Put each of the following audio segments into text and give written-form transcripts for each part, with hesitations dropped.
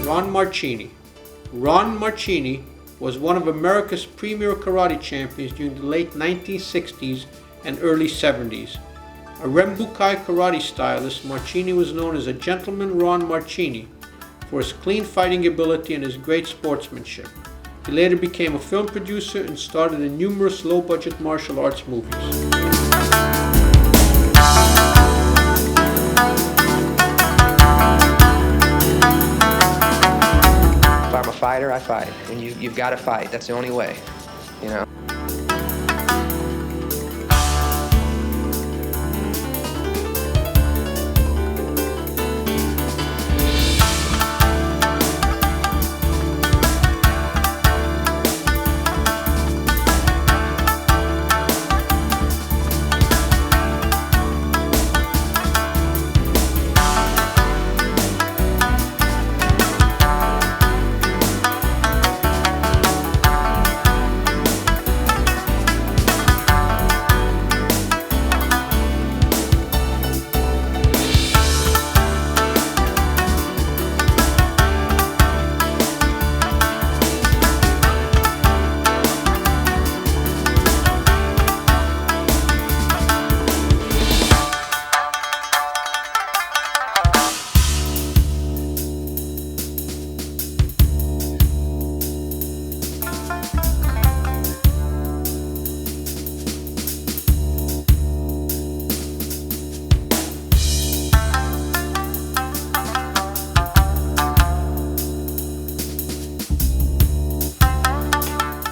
Ron Marchini. Ron Marchini was one of America's premier karate champions during the late 1960s and early 70s. A Renbukai karate stylist, Marchini was known as a Gentleman Ron Marchini for his clean fighting ability and his great sportsmanship. He later became a film producer and starred in numerous low-budget martial arts movies. If I'm a fighter, I fight. And you've got to fight. That's the only way, you know.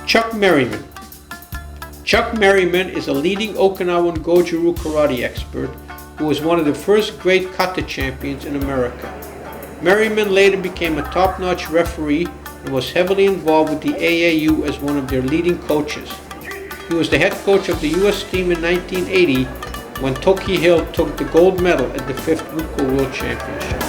Chuck Merriman. Chuck Merriman is a leading Okinawan Goju-Ryu karate expert who was one of the first great kata champions in America. Merriman later became a top-notch referee and was heavily involved with the AAU as one of their leading coaches. He was the head coach of the U.S. team in 1980 when Toki Hill took the gold medal at the 5th Wuko World Championship.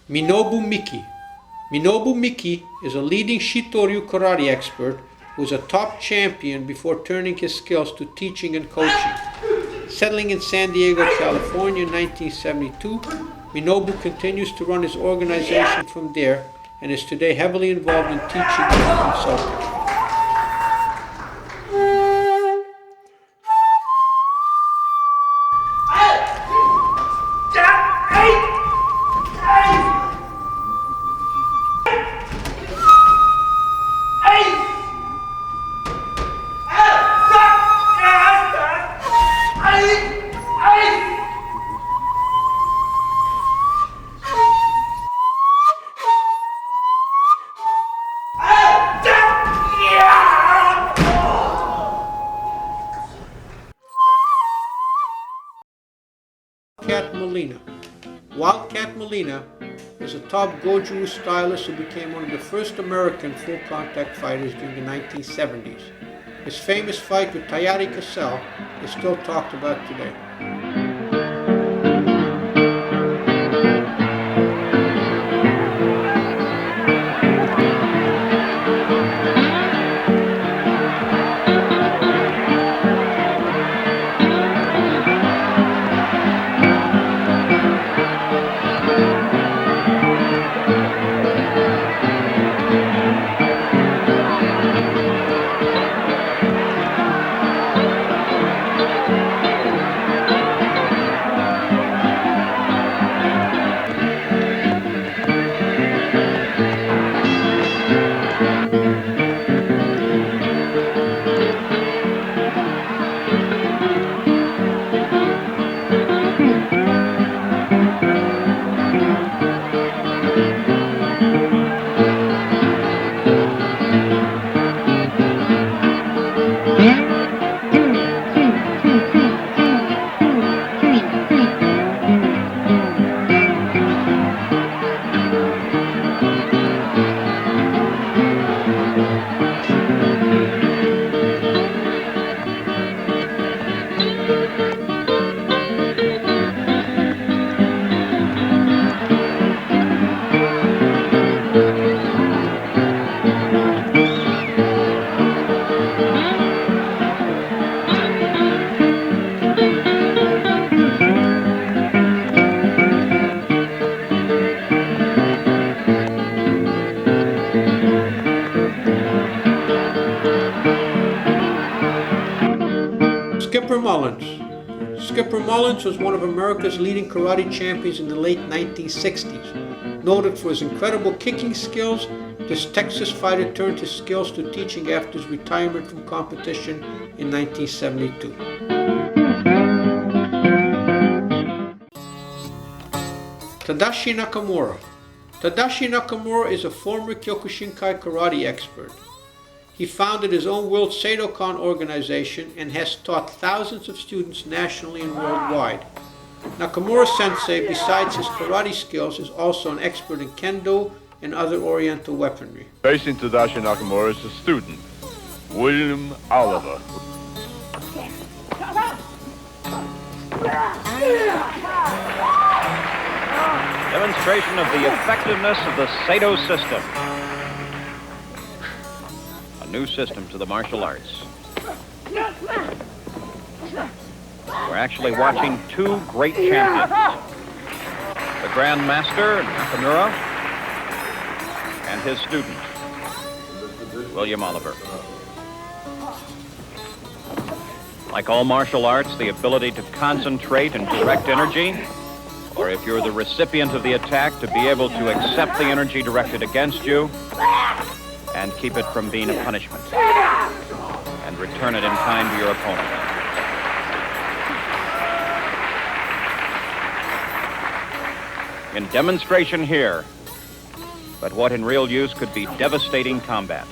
Minobu Miki. Minobu Miki is a leading Shitoryu karate expert who was a top champion before turning his skills to teaching and coaching. Settling in San Diego, California in 1972, Minobu continues to run his organization from there and is today heavily involved in teaching and consulting. Wildcat Molina. Wildcat Molina is a top Goju stylist who became one of the first American full-contact fighters during the 1970s. His famous fight with Tayari Cassell is still talked about today. Skipper Mullins. Skipper Mullins was one of America's leading karate champions in the late 1960s. Noted for his incredible kicking skills, this Texas fighter turned his skills to teaching after his retirement from competition in 1972. Tadashi Nakamura. Tadashi Nakamura is a former Kyokushinkai karate expert. He founded his own World Seidokan organization and has taught thousands of students nationally and worldwide. Nakamura Sensei, besides his karate skills, is also an expert in kendo and other oriental weaponry. Facing Tadashi Nakamura is a student, William Oliver. Demonstration of the effectiveness of the Seido system. A new system to the martial arts. We're actually watching two great champions. The Grand Master, Nakamura, and his student, William Oliver. Like all martial arts, the ability to concentrate and direct energy, or if you're the recipient of the attack, to be able to accept the energy directed against you and keep it from being a punishment, and return it in kind to your opponent. In demonstration here, but what in real use could be devastating combat.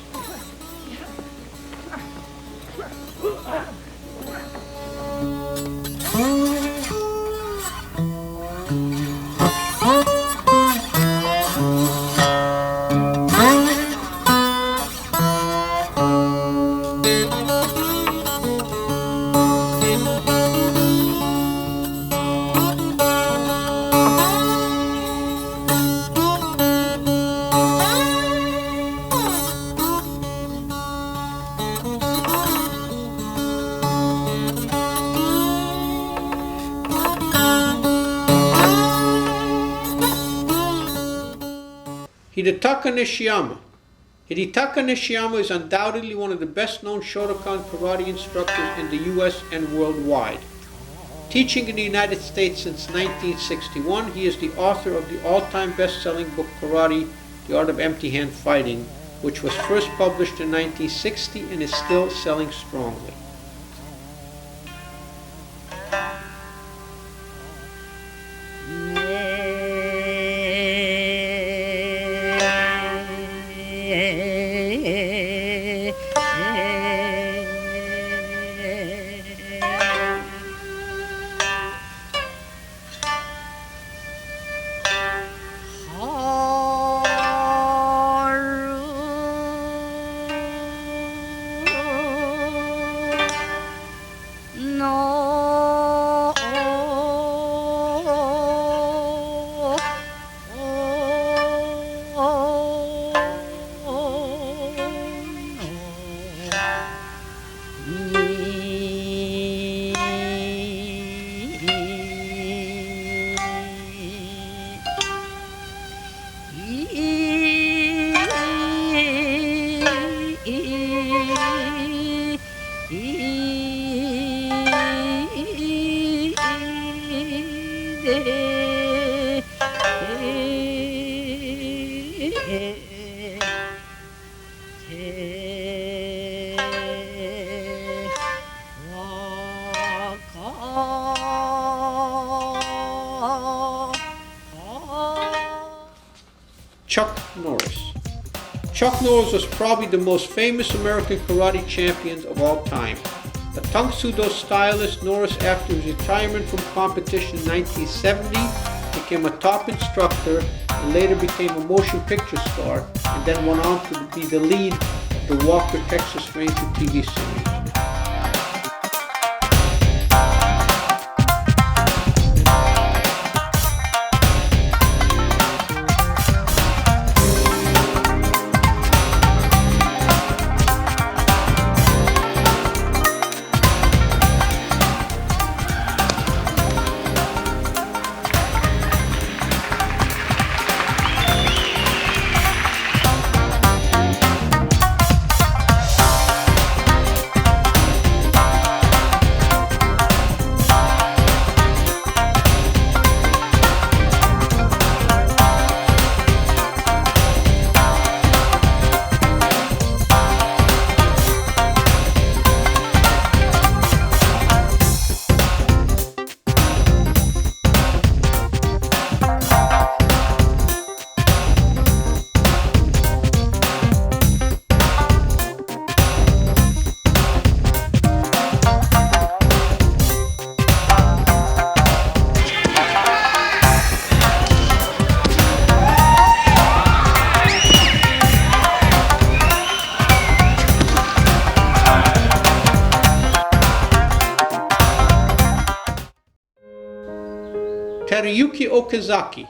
Hidetaka Nishiyama. Hidetaka Nishiyama is undoubtedly one of the best-known Shotokan karate instructors in the US and worldwide. Teaching in the United States since 1961, he is the author of the all-time best-selling book Karate, The Art of Empty Hand Fighting, which was first published in 1960 and is still selling strongly. Chuck Norris. Chuck Norris was probably the most famous American karate champion of all time. A Tang Soo Do stylist, Norris, after his retirement from competition in 1970, became a top instructor and later became a motion picture star, and then went on to be the lead of the Walker, Texas Ranger TV series. Teruyuki Okazaki.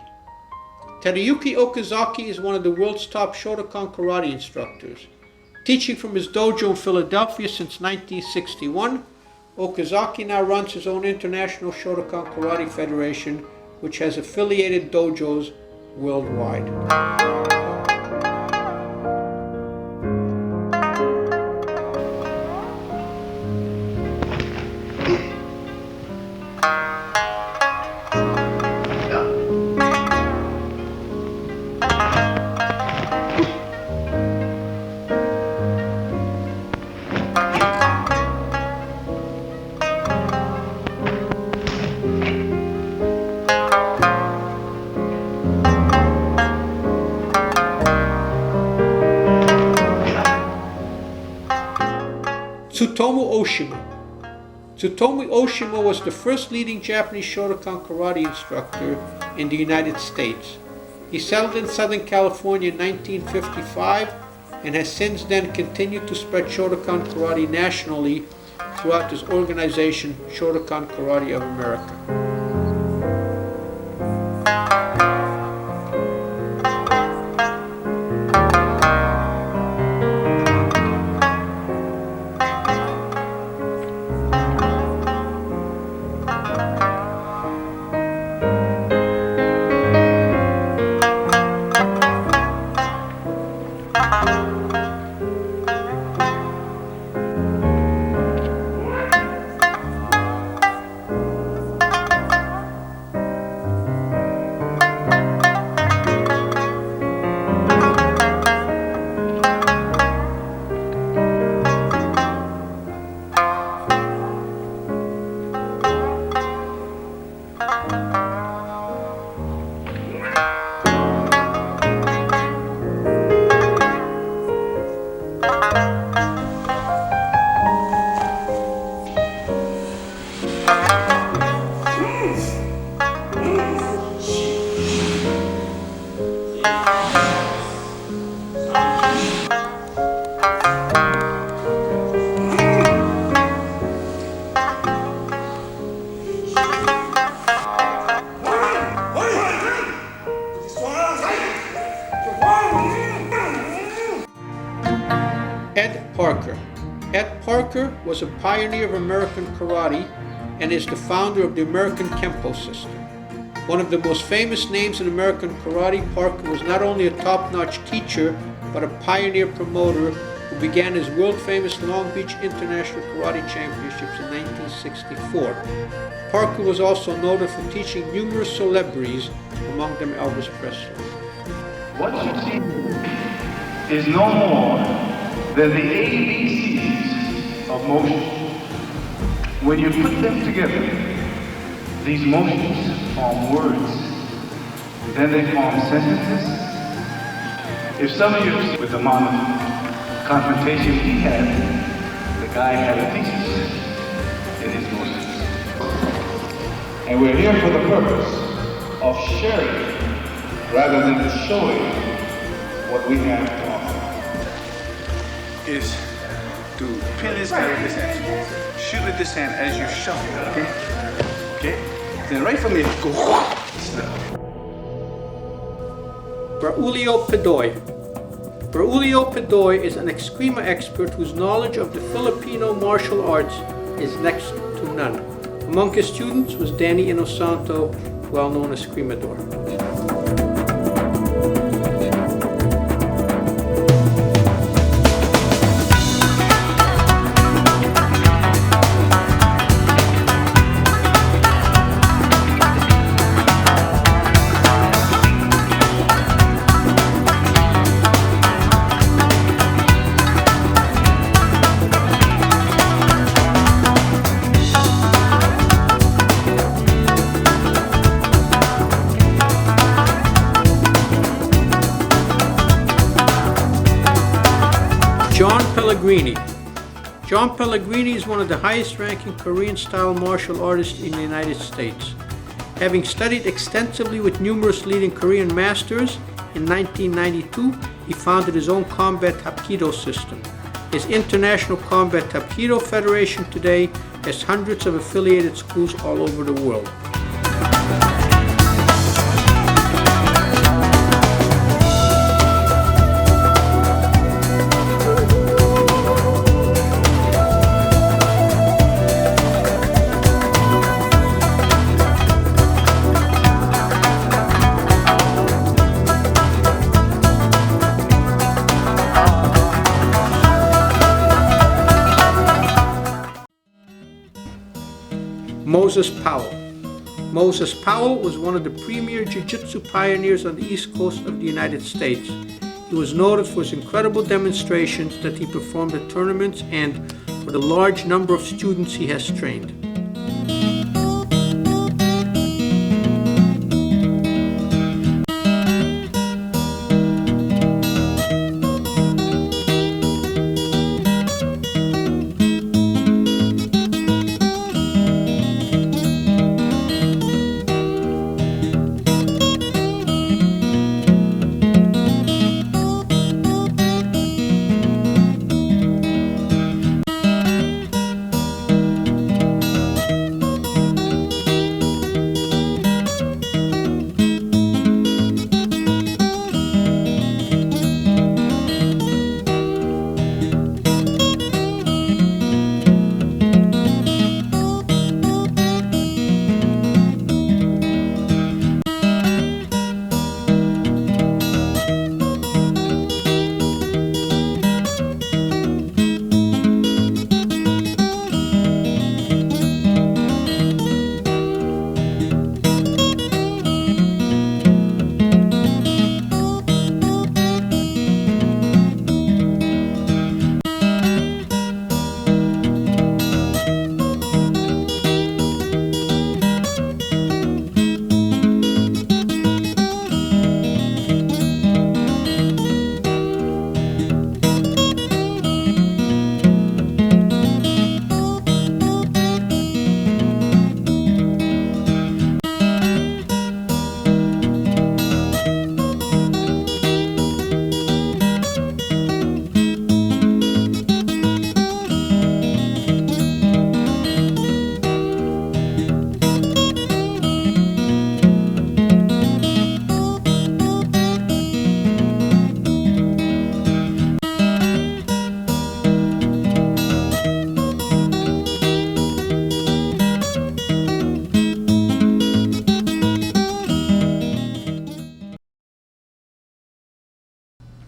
Teruyuki Okazaki is one of the world's top Shotokan karate instructors. Teaching from his dojo in Philadelphia since 1961, Okazaki now runs his own International Shotokan Karate Federation, which has affiliated dojos worldwide. Tsutomu Oshima. Tsutomu Oshima was the first leading Japanese Shotokan karate instructor in the United States. He settled in Southern California in 1955 and has since then continued to spread Shotokan karate nationally throughout his organization, Shotokan Karate of America. Ed Parker. Ed Parker was a pioneer of American karate and is the founder of the American Kempo system. One of the most famous names in American karate, Parker was not only a top-notch teacher, but a pioneer promoter who began his world-famous Long Beach International Karate Championships in 1964. Parker was also noted for teaching numerous celebrities, among them Elvis Presley. What you see is no more than the ABCs of motion. When you put them together, these motions form words, then they form sentences. If some of you, with the amount of confrontation he had, the guy had a thesis in his motions. And we're here for the purpose of sharing rather than showing what we have to offer. Is to pin his head with this hand, shoot with this hand as you shove, okay? Okay? Then right from here, go. Braulio Pedoy. Braulio Pedoy is an Eskrima expert whose knowledge of the Filipino martial arts is next to none. Among his students was Danny Inosanto, well known as Escrimador. John Pellegrini. John Pellegrini is one of the highest-ranking Korean-style martial artists in the United States. Having studied extensively with numerous leading Korean masters, in 1992 he founded his own combat Hapkido system. His International Combat Hapkido Federation today has hundreds of affiliated schools all over the world. Moses Powell. Moses Powell was one of the premier jiu-jitsu pioneers on the East Coast of the United States. He was noted for his incredible demonstrations that he performed at tournaments and for the large number of students he has trained.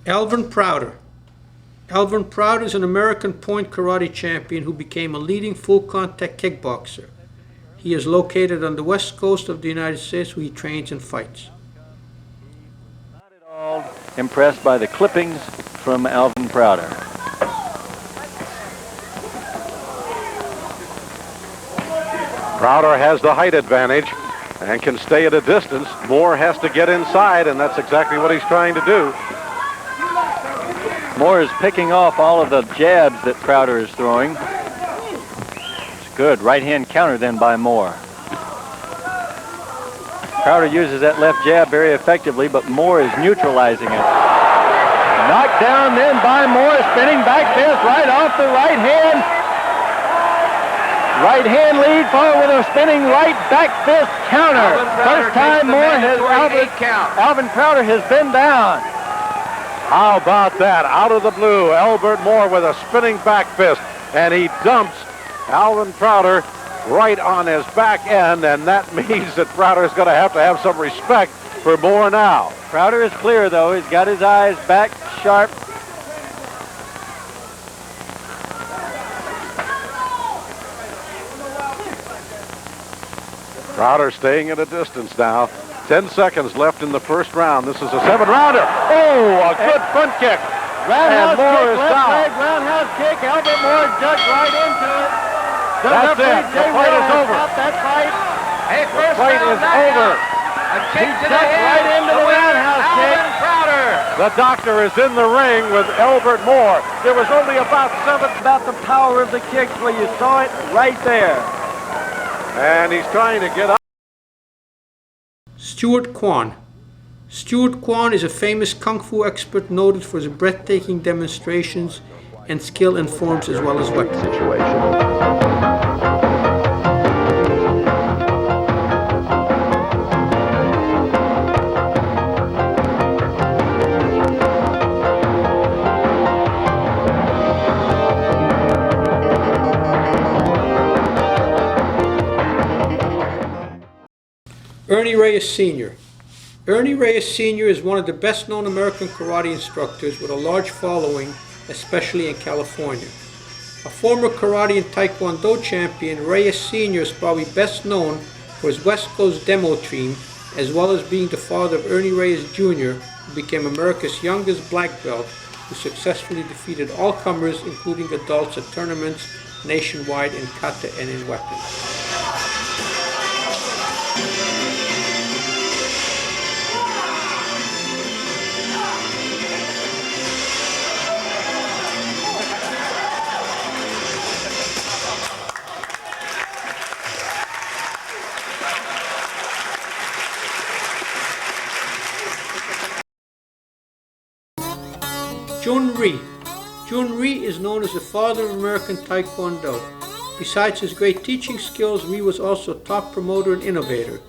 Alvin Prouder. Alvin Prouder is an American point karate champion who became a leading full-contact kickboxer. He is located on the west coast of the United States where he trains and fights. Not at all impressed by the clippings from Alvin Prouder. Prouder has the height advantage and can stay at a distance. Moore has to get inside, and that's exactly what he's trying to do. Moore is picking off all of the jabs that Prouder is throwing. It's good. Right-hand counter then by Moore. Prouder uses that left jab very effectively, but Moore is neutralizing it. Knocked down then by Moore, spinning back fist right off the right hand. Right hand lead forward with a spinning right back fist counter. First time Moore has Alvin Prouder has been down. How about that? Out of the blue, Albert Moore with a spinning back fist, and he dumps Alvin Prouder right on his back end, and that means that Prouder is going to have some respect for Moore now. Prouder is clear, though. He's got his eyes back sharp. Prouder staying at a distance now. 10 seconds left in the first round. This is a 7-rounder. Oh, a good front kick. Roundhouse Moore kick, is left down. leg, roundhouse kick. Albert Moore ducked right into it. That's it. The fight is over. That fight. The fight is over. A kick to the head. Right into the roundhouse kick. The doctor is in the ring with Albert Moore. There was only about About the power of the kicks, where you saw it right there. and he's trying to get up. Stuart Kwan. Stuart Kwan is a famous Kung Fu expert noted for his breathtaking demonstrations and skill in forms as well as weapons. Ernie Reyes Sr. Ernie Reyes Sr. is one of the best-known American karate instructors with a large following, especially in California. A former karate and taekwondo champion, Reyes Sr. is probably best known for his West Coast demo team, as well as being the father of Ernie Reyes Jr., who became America's youngest black belt, who successfully defeated all comers, including adults, at tournaments nationwide in kata and in weapons. Jun Rhee. Jun Rhee is known as the father of American Taekwondo. Besides his great teaching skills, Rhee was also a top promoter and innovator.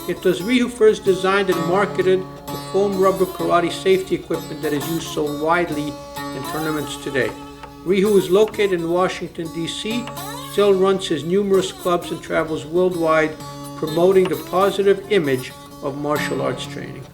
It was Rhee who first designed and marketed the foam rubber karate safety equipment that is used so widely in tournaments today. Rhee, who is located in Washington, D.C., still runs his numerous clubs and travels worldwide promoting the positive image of martial arts training.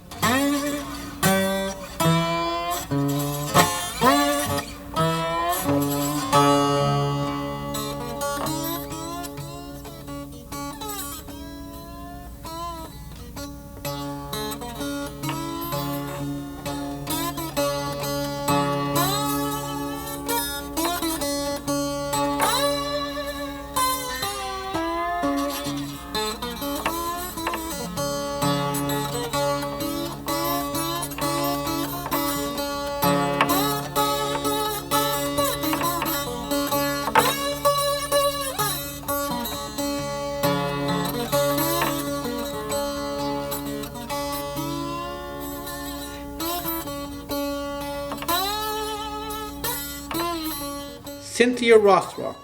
Cynthia Rothrock.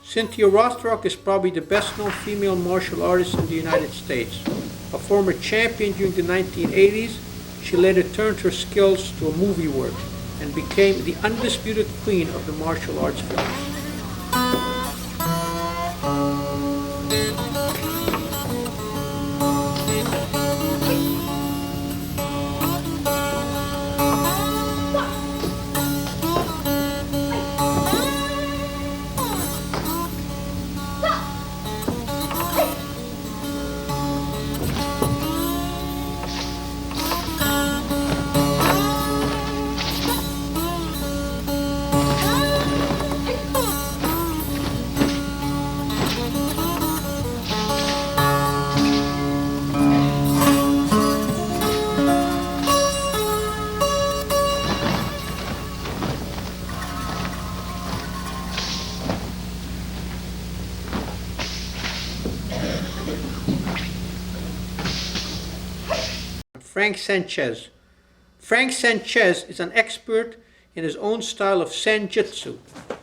Cynthia Rothrock is probably the best-known female martial artist in the United States. A former champion during the 1980s, she later turned her skills to a movie work and became the undisputed queen of the martial arts films. Frank Sanchez. Frank Sanchez is an expert in his own style of Senjutsu.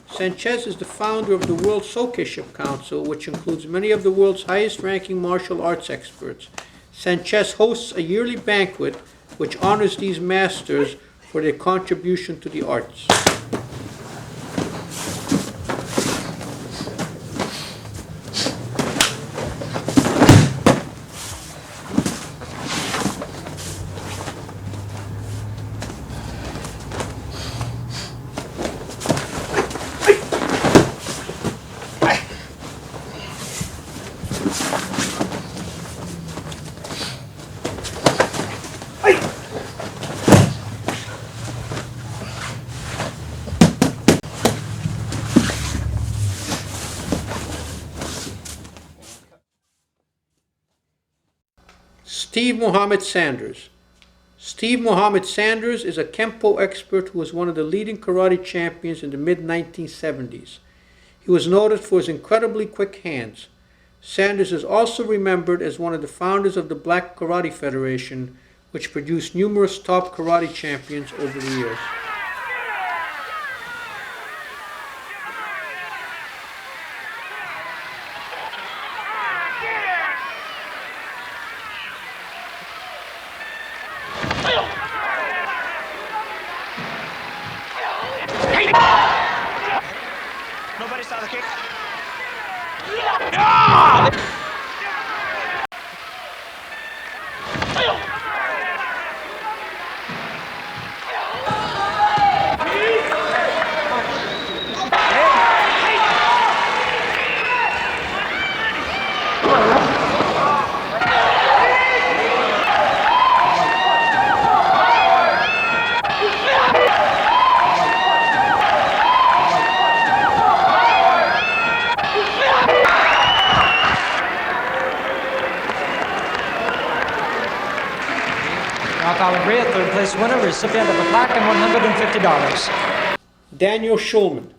Sanchez is the founder of the World Sokeiship Council, which includes many of the world's highest-ranking martial arts experts. Sanchez hosts a yearly banquet which honors these masters for their contribution to the arts. Steve Mohammed Sanders. Steve Mohammed Sanders is a Kempo expert who was one of the leading karate champions in the mid-1970s. He was noted for his incredibly quick hands. Sanders is also remembered as one of the founders of the Black Karate Federation, which produced numerous top karate champions over the years. Nobody saw the kick. winner, recipient of a plaque and $150. Daniel Schulman.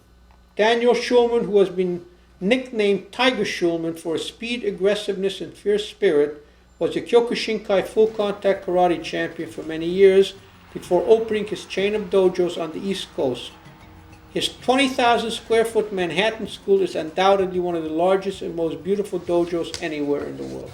Daniel Schulman, who has been nicknamed Tiger Schulman for his speed, aggressiveness, and fierce spirit, was a Kyokushinkai full contact karate champion for many years before opening his chain of dojos on the East Coast. His 20,000 square foot Manhattan school is undoubtedly one of the largest and most beautiful dojos anywhere in the world.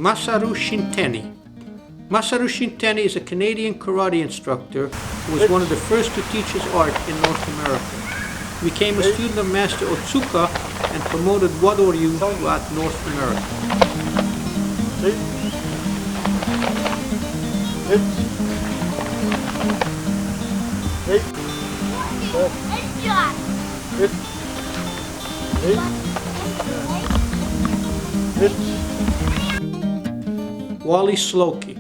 Masaru Shintani. Masaru Shintani is a Canadian karate instructor who was one of the first to teach his art in North America. He became a student of Master Otsuka and promoted Wado-ryu throughout North America. Wally Slokey.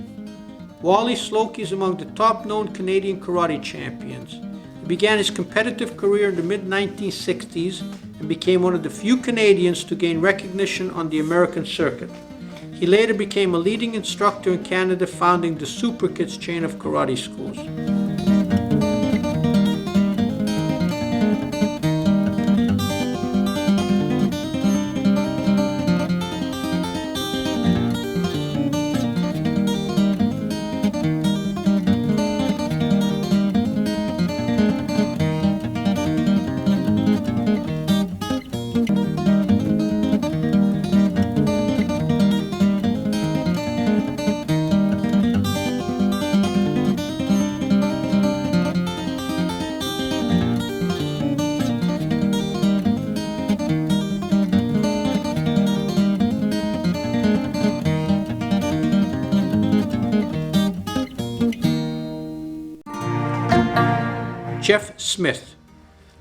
Wally Slokey is among the top-known Canadian karate champions. He began his competitive career in the mid-1960s and became one of the few Canadians to gain recognition on the American circuit. He later became a leading instructor in Canada, founding the Super Kids chain of karate schools. Jeff Smith.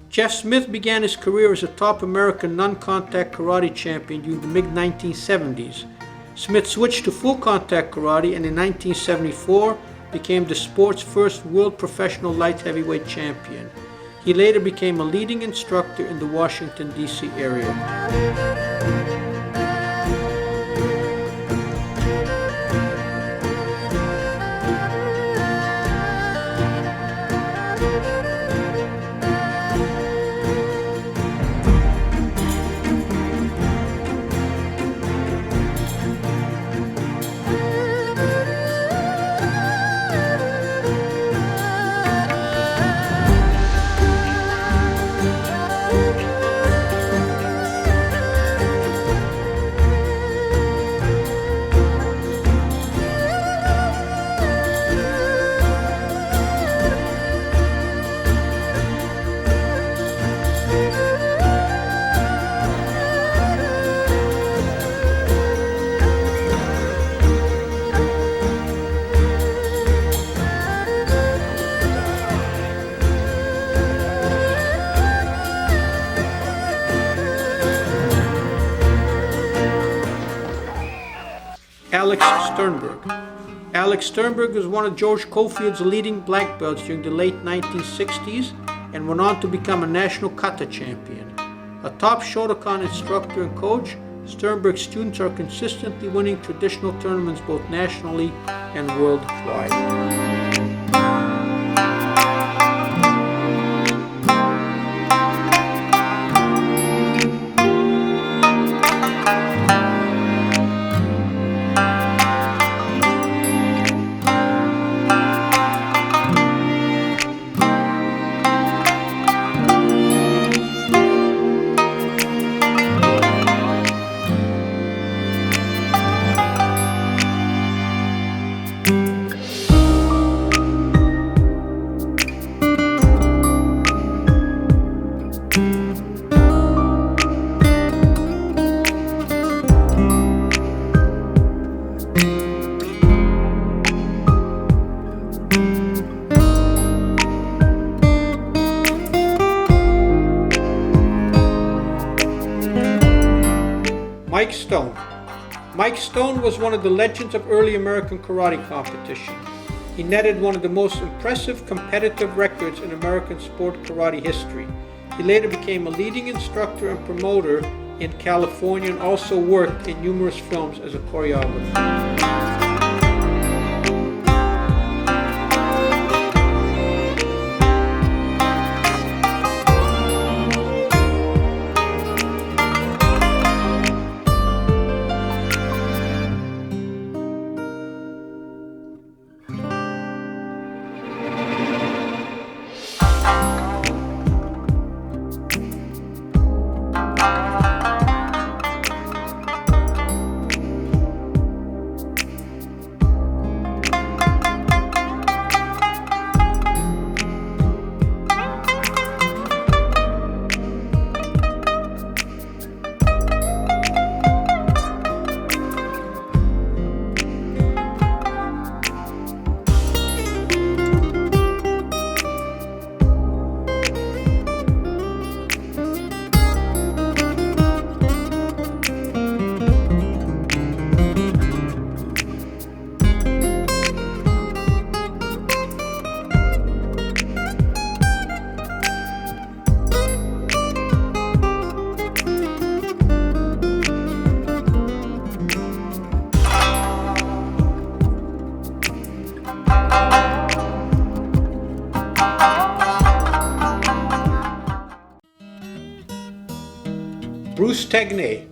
Jeff Smith began his career as a top American non-contact karate champion during the mid-1970s. Smith switched to full contact karate and in 1974 became the sport's first world professional light heavyweight champion. He later became a leading instructor in the Washington, D.C. area. Alex Sternberg. Alex Sternberg was one of George Cofield's leading black belts during the late 1960s and went on to become a national kata champion. A top Shotokan instructor and coach, Sternberg's students are consistently winning traditional tournaments both nationally and worldwide. Mike Stone. Mike Stone was one of the legends of early American karate competition. He netted one of the most impressive competitive records in American sport karate history. He later became a leading instructor and promoter in California and also worked in numerous films as a choreographer. Bruce Tegnay.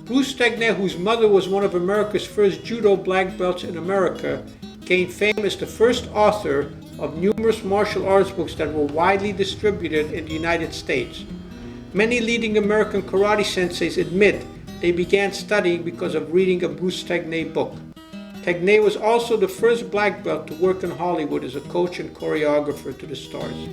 Bruce Tegnay, whose mother was one of America's first judo black belts in America, gained fame as the first author of numerous martial arts books that were widely distributed in the United States. Many leading American karate senseis admit they began studying because of reading a Bruce Tegnay book. Tegnay was also the first black belt to work in Hollywood as a coach and choreographer to the stars.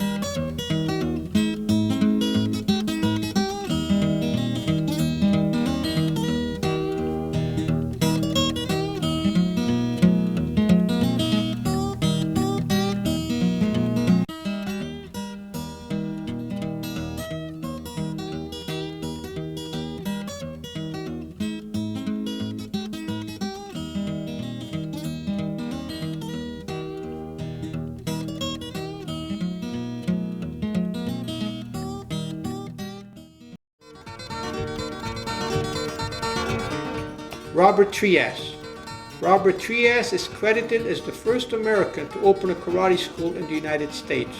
Robert Trias. Robert Trias is credited as the first American to open a karate school in the United States.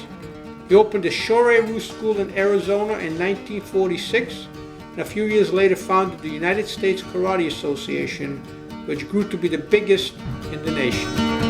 He opened the Shorei-ryu School in Arizona in 1946 and a few years later founded the United States Karate Association, which grew to be the biggest in the nation.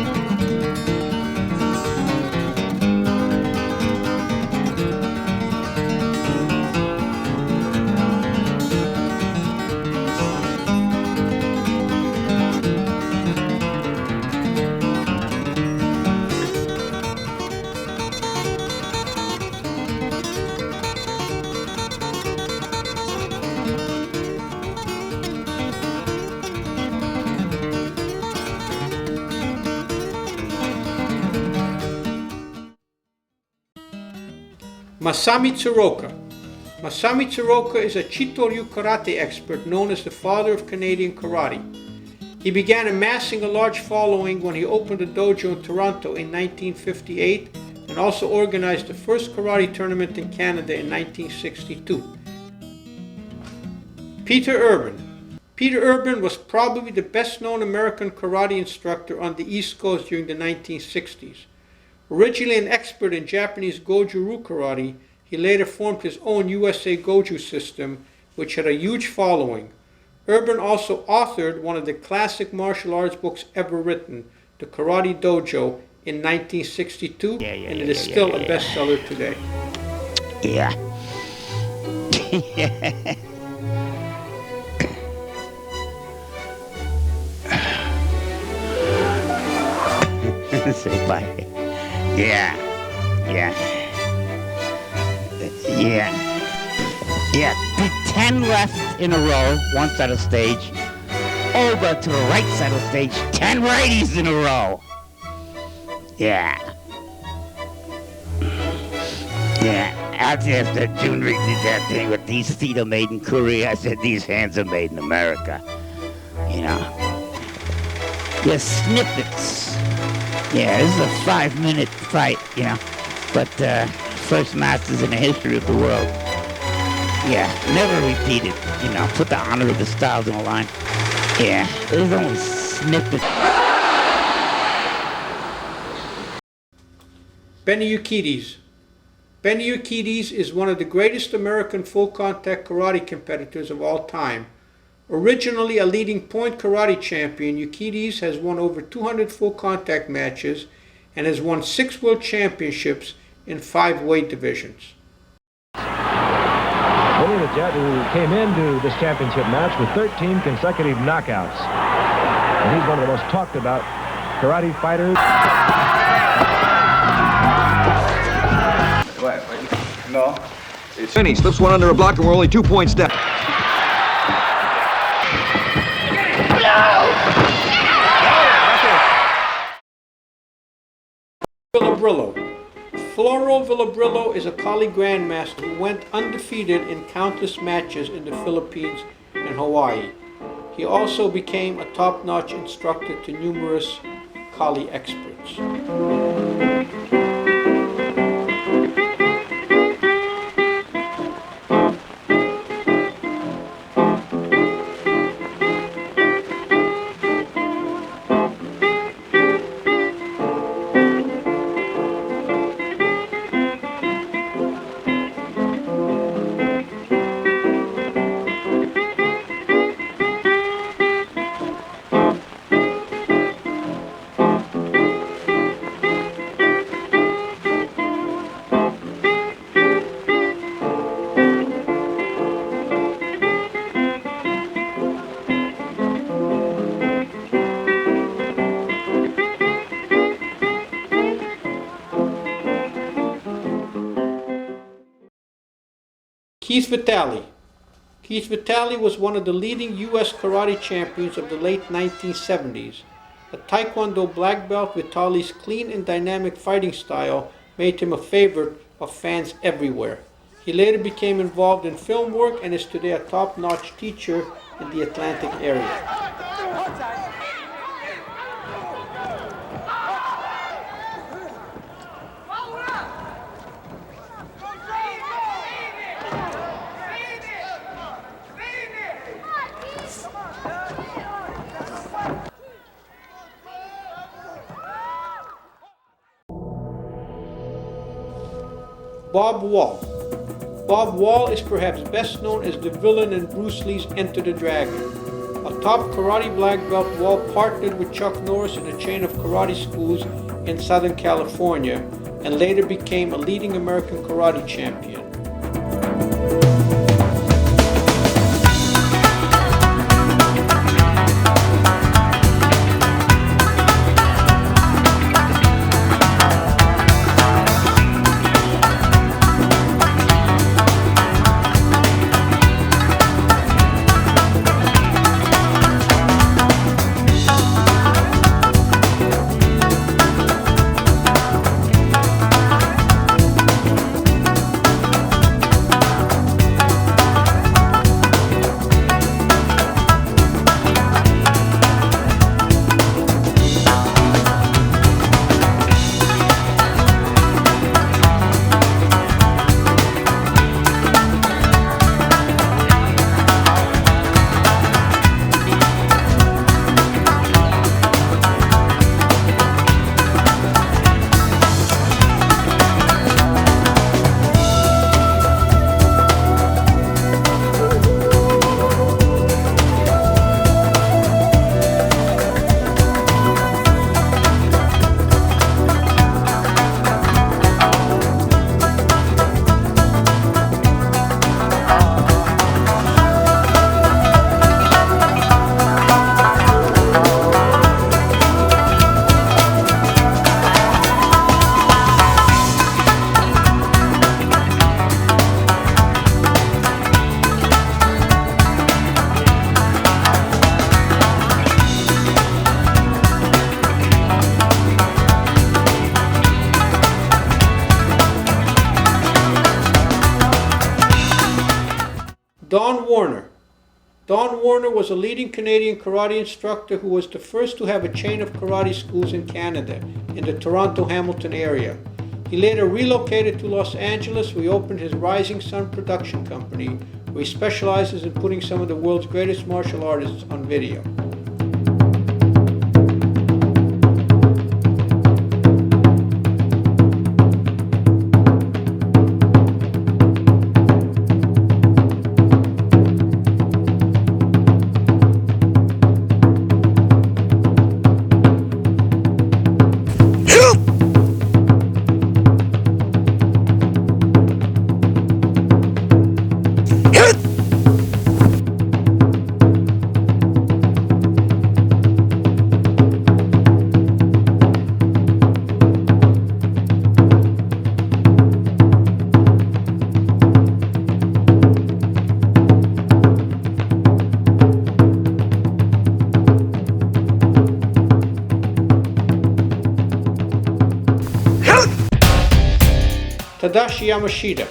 Masami Tsuroka. Masami Tsuroka is a Chito-ryu karate expert known as the father of Canadian karate. He began amassing a large following when he opened a dojo in Toronto in 1958 and also organized the first karate tournament in Canada in 1962. Peter Urban. Peter Urban was probably the best-known American karate instructor on the East Coast during the 1960s. Originally an expert in Japanese Goju-Ryu karate, he later formed his own USA Goju system, which had a huge following. Urban also authored one of the classic martial arts books ever written, The Karate Dojo, in 1962, and it is still a bestseller today. Yeah. Say bye. Yeah. Do 10 left in a row, one side of the stage. Over to the right side of the stage, 10 righties in a row. Yeah. After Junior did that thing with these feet are made in Korea, I said these hands are made in America. You know. They're snippets. Yeah, this is a 5-minute fight, you know. But first masters in the history of the world. Yeah, never repeated. You know, put the honor of the styles on the line. Yeah, it was only snippets. Benny Urquidez. Benny Urquidez is one of the greatest American full-contact karate competitors of all time. Originally a leading point karate champion, Urquidez has won over 200 full-contact matches and has won 6 world championships in 5 weight divisions. Benny the Jet, who came into this championship match with 13 consecutive knockouts. And he's one of the most talked about karate fighters. No. Benny slips one under a block and we're only 2 points down. Villabrillo. Floro Villabrillo is a Kali Grandmaster who went undefeated in countless matches in the Philippines and Hawaii. He also became a top-notch instructor to numerous Kali experts. Keith Vitale. Keith Vitale was one of the leading U.S. karate champions of the late 1970s. A Taekwondo black belt, Vitale's clean and dynamic fighting style made him a favorite of fans everywhere. He later became involved in film work and is today a top-notch teacher in the Atlantic area. Bob Wall. Bob Wall is perhaps best known as the villain in Bruce Lee's Enter the Dragon. A top karate black belt, Wall partnered with Chuck Norris in a chain of karate schools in Southern California and later became a leading American karate champion. Warner. Don Warner was a leading Canadian karate instructor who was the first to have a chain of karate schools in Canada, in the Toronto-Hamilton area. He later relocated to Los Angeles, where he opened his Rising Sun production company, where he specializes in putting some of the world's greatest martial artists on video. Tadashi Yamashita.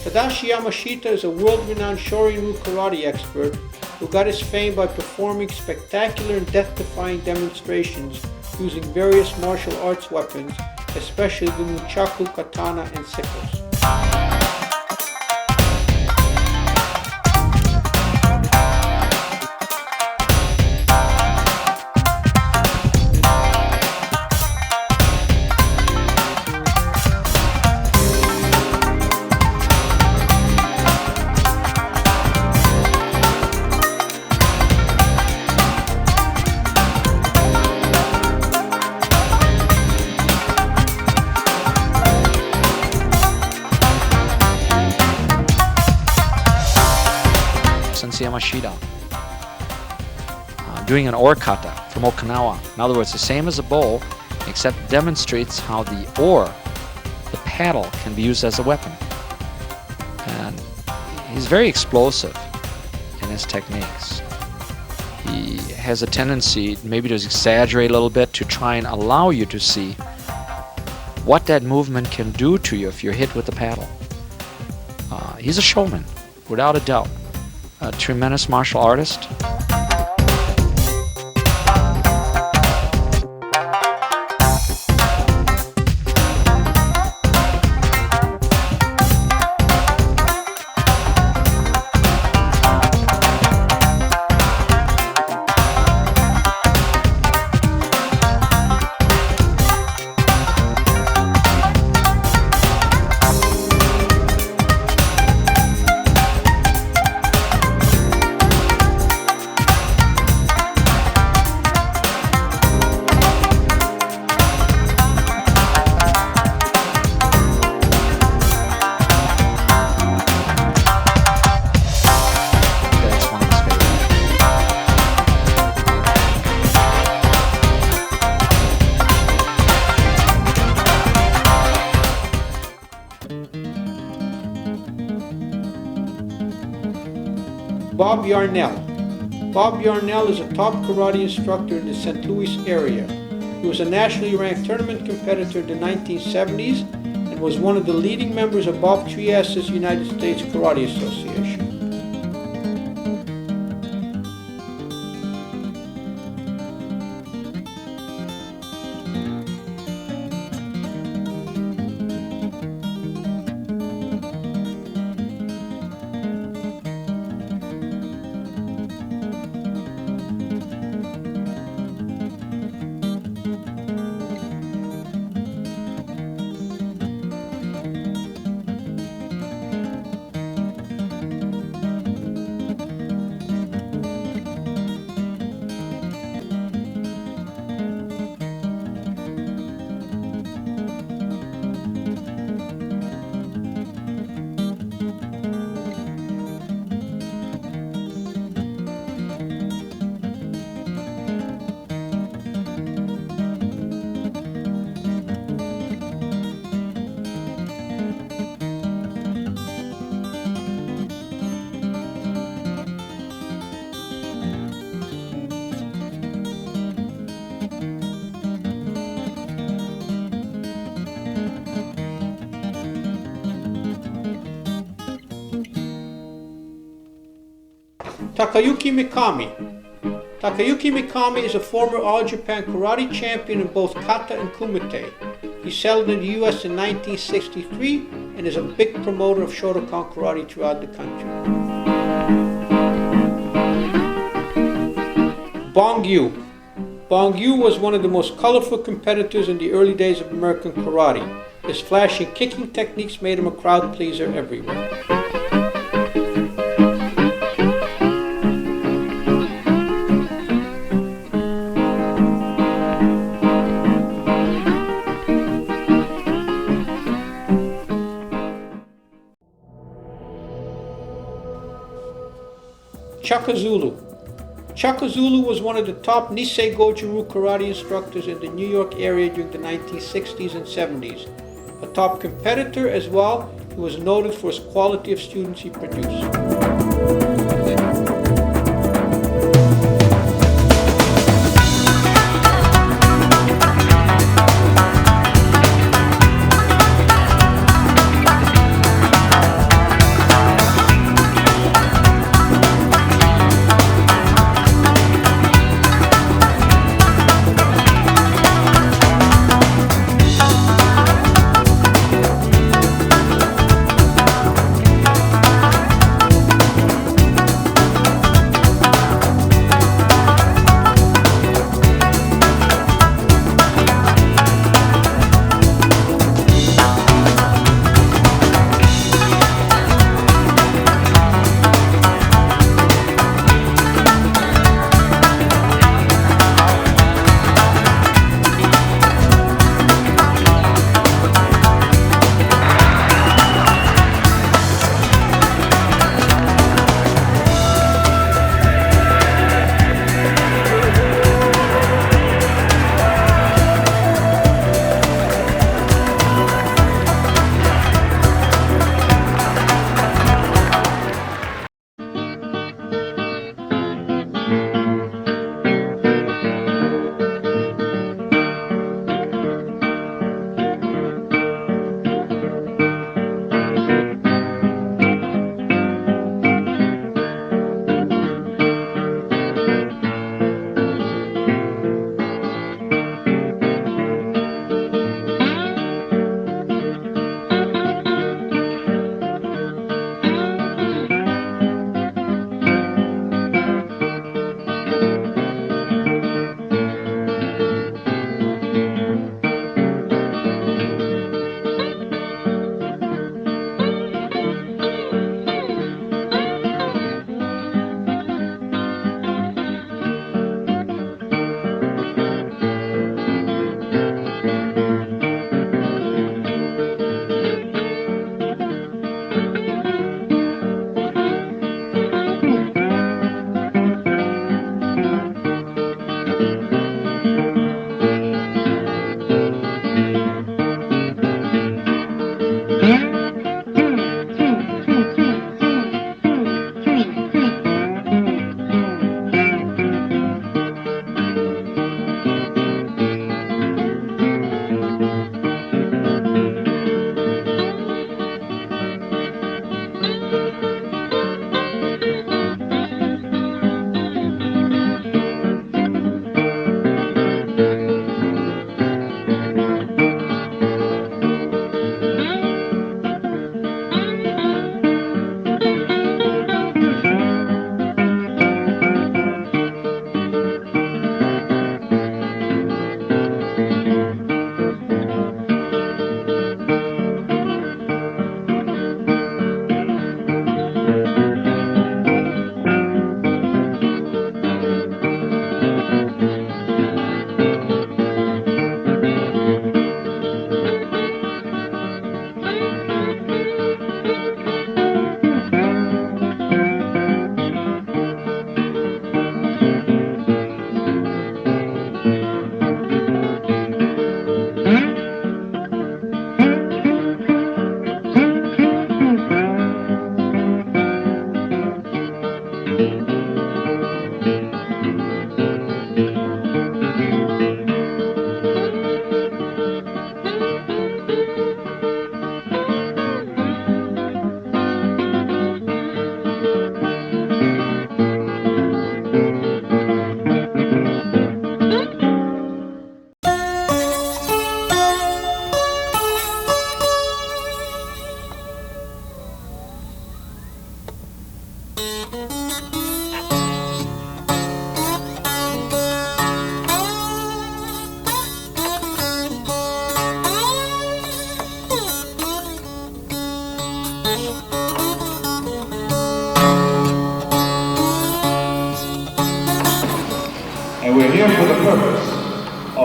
Tadashi Yamashita is a world-renowned Shorin-ryu karate expert who got his fame by performing spectacular and death-defying demonstrations using various martial arts weapons, especially the nunchaku, katana, and sickles. Yamashita doing an oar kata from Okinawa. In other words, the same as a bowl, except demonstrates how the oar, the paddle, can be used as a weapon. And he's very explosive in his techniques. He has a tendency maybe to exaggerate a little bit to try and allow you to see what that movement can do to you if you're hit with the paddle. He's a showman, without a doubt. A tremendous martial artist. Bob Yarnell. Bob Yarnell is a top karate instructor in the St. Louis area. He was a nationally ranked tournament competitor in the 1970s and was one of the leading members of Bob Trias's United States Karate Association. Takayuki Mikami. Takayuki Mikami is a former All Japan Karate champion in both kata and kumite. He settled in the US in 1963 and is a big promoter of Shotokan karate throughout the country. Bong Yu. Bong Yu was one of the most colorful competitors in the early days of American karate. His flashy kicking techniques made him a crowd pleaser everywhere. Chaka Zulu. Chaka Zulu was one of the top Nisei Goju-Ryu karate instructors in the New York area during the 1960s and 70s. A top competitor as well, he was noted for his quality of students he produced.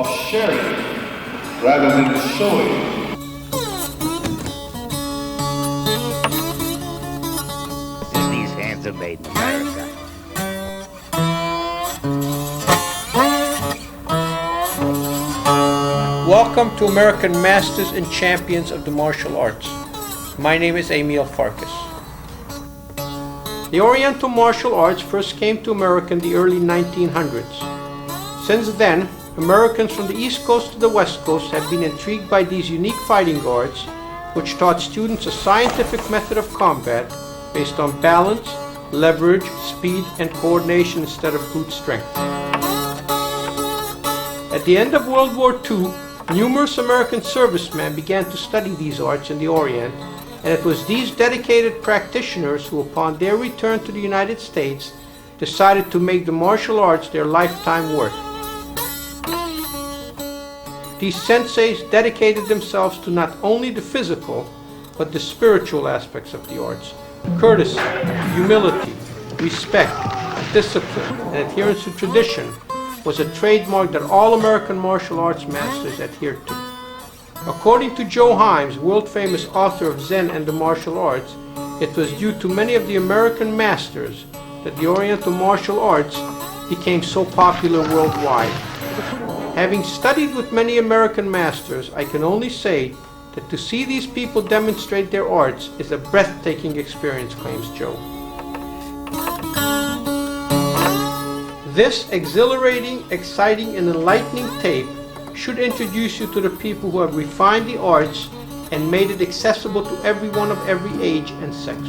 of sharing rather than showing. These hands are made in America. Welcome to American Masters and Champions of the Martial Arts. My name is Emil Farkas. The Oriental martial arts first came to America in the early 1900s. Since then, Americans from the East Coast to the West Coast have been intrigued by these unique fighting arts, which taught students a scientific method of combat based on balance, leverage, speed, and coordination instead of brute strength. At the end of World War II, numerous American servicemen began to study these arts in the Orient, and it was these dedicated practitioners who, upon their return to the United States, decided to make the martial arts their lifetime work. These senseis dedicated themselves to not only the physical, but the spiritual aspects of the arts. Courtesy, humility, respect, discipline, and adherence to tradition was a trademark that all American martial arts masters adhered to. According to Joe Himes, world-famous author of Zen and the Martial Arts, it was due to many of the American masters that the Oriental martial arts became so popular worldwide. Having studied with many American masters, I can only say that to see these people demonstrate their arts is a breathtaking experience, claims Joe. This exhilarating, exciting, and enlightening tape should introduce you to the people who have refined the arts and made it accessible to everyone of every age and sex.